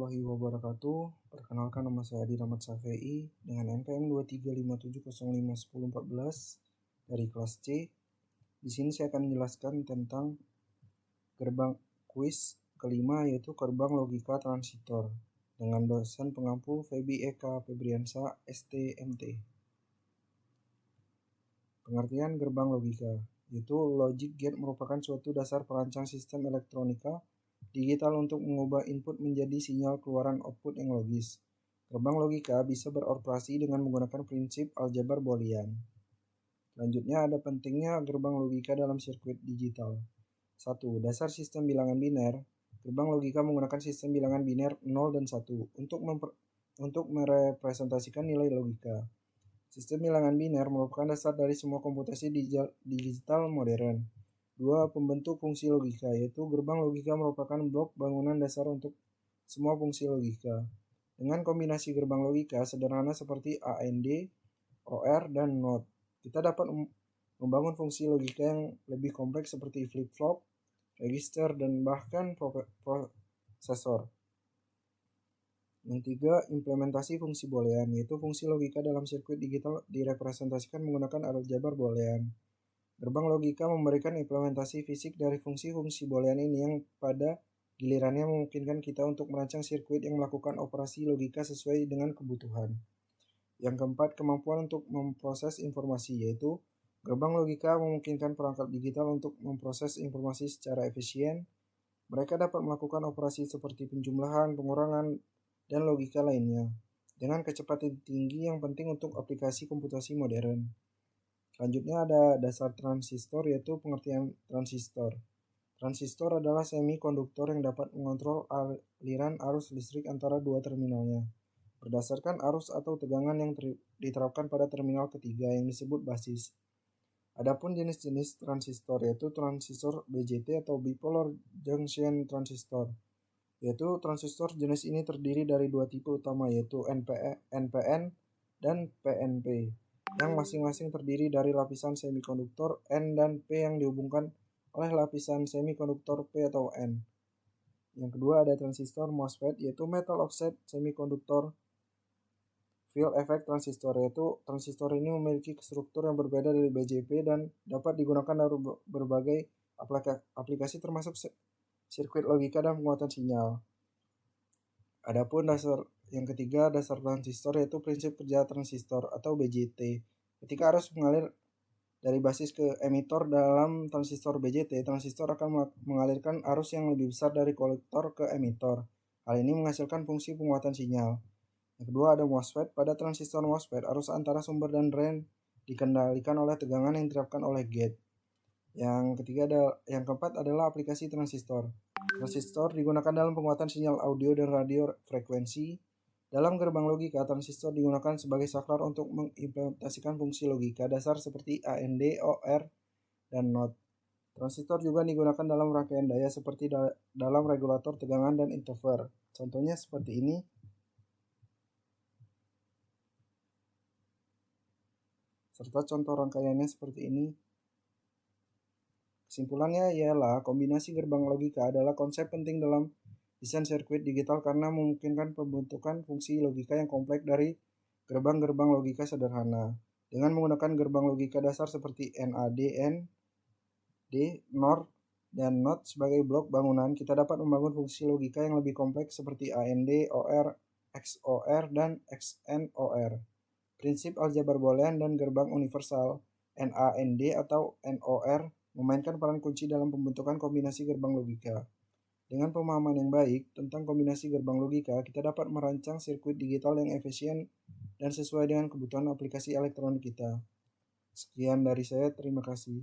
warahmatullahi wabarakatuh. Perkenalkan, nama saya Adi Rahmat Safei dengan NPM 2357051014 dari kelas C. Di sini saya akan menjelaskan tentang gerbang kuis kelima, yaitu gerbang logika transitor, dengan dosen pengampu Febi Eka Febriansa STMT. Pengertian gerbang logika, yaitu logic gate merupakan suatu dasar perancang sistem elektronika digital untuk mengubah input menjadi sinyal keluaran output yang logis. Gerbang logika bisa beroperasi dengan menggunakan prinsip aljabar Boolean. Selanjutnya ada pentingnya gerbang logika dalam sirkuit digital. 1. Dasar sistem bilangan biner. Gerbang logika menggunakan sistem bilangan biner 0 dan 1 untuk merepresentasikan nilai logika. Sistem bilangan biner merupakan dasar dari semua komputasi digital modern. 2. Pembentuk fungsi logika, yaitu gerbang logika merupakan blok bangunan dasar untuk semua fungsi logika. Dengan kombinasi gerbang logika sederhana seperti AND, OR, dan NOT, kita dapat membangun fungsi logika yang lebih kompleks seperti flip-flop, register, dan bahkan prosesor. Yang 3. Implementasi fungsi Boolean, yaitu fungsi logika dalam sirkuit digital direpresentasikan menggunakan aljabar Boolean. Gerbang logika memberikan implementasi fisik dari fungsi-fungsi Boolean ini yang pada gilirannya memungkinkan kita untuk merancang sirkuit yang melakukan operasi logika sesuai dengan kebutuhan. Yang keempat, kemampuan untuk memproses informasi, yaitu gerbang logika memungkinkan perangkat digital untuk memproses informasi secara efisien. Mereka dapat melakukan operasi seperti penjumlahan, pengurangan, dan logika lainnya dengan kecepatan tinggi yang penting untuk aplikasi komputasi modern. Selanjutnya ada dasar transistor, yaitu pengertian transistor. Transistor adalah semikonduktor yang dapat mengontrol aliran arus listrik antara dua terminalnya berdasarkan arus atau tegangan yang diterapkan pada terminal ketiga yang disebut basis. Adapun jenis-jenis transistor, yaitu transistor BJT atau bipolar junction transistor, yaitu transistor jenis ini terdiri dari dua tipe utama, yaitu NPN dan PNP, yang masing-masing terdiri dari lapisan semikonduktor N dan P yang dihubungkan oleh lapisan semikonduktor P atau N. Yang kedua ada transistor MOSFET, yaitu metal offset semiconductor field effect transistor, yaitu transistor ini memiliki struktur yang berbeda dari BJP dan dapat digunakan dalam berbagai aplikasi termasuk sirkuit logika dan penguatan sinyal. Adapun dasar yang ketiga, dasar transistor, yaitu prinsip kerja transistor atau BJT. Ketika arus mengalir dari basis ke emitor dalam transistor BJT, transistor akan mengalirkan arus yang lebih besar dari kolektor ke emitor. Hal ini menghasilkan fungsi penguatan sinyal. Yang kedua ada MOSFET. Pada transistor MOSFET, arus antara sumber dan drain dikendalikan oleh tegangan yang diterapkan oleh gate. Yang keempat adalah aplikasi transistor. Transistor digunakan dalam penguatan sinyal audio dan radio frekuensi. Dalam gerbang logika, transistor digunakan sebagai saklar untuk mengimplementasikan fungsi logika dasar seperti AND, OR, dan NOT. Transistor juga digunakan dalam rangkaian daya seperti dalam regulator tegangan dan interfer. Contohnya seperti ini. Serta contoh rangkaiannya seperti ini. Kesimpulannya ialah kombinasi gerbang logika adalah konsep penting dalam desain sirkuit digital karena memungkinkan pembentukan fungsi logika yang kompleks dari gerbang-gerbang logika sederhana. Dengan menggunakan gerbang logika dasar seperti NAD, D, NOR, dan NOT sebagai blok bangunan, kita dapat membangun fungsi logika yang lebih kompleks seperti AND, OR, XOR, dan XNOR. Prinsip aljabar Boolean dan gerbang universal NAND atau NOR memainkan peran kunci dalam pembentukan kombinasi gerbang logika. Dengan pemahaman yang baik tentang kombinasi gerbang logika, kita dapat merancang sirkuit digital yang efisien dan sesuai dengan kebutuhan aplikasi elektronik kita. Sekian dari saya, terima kasih.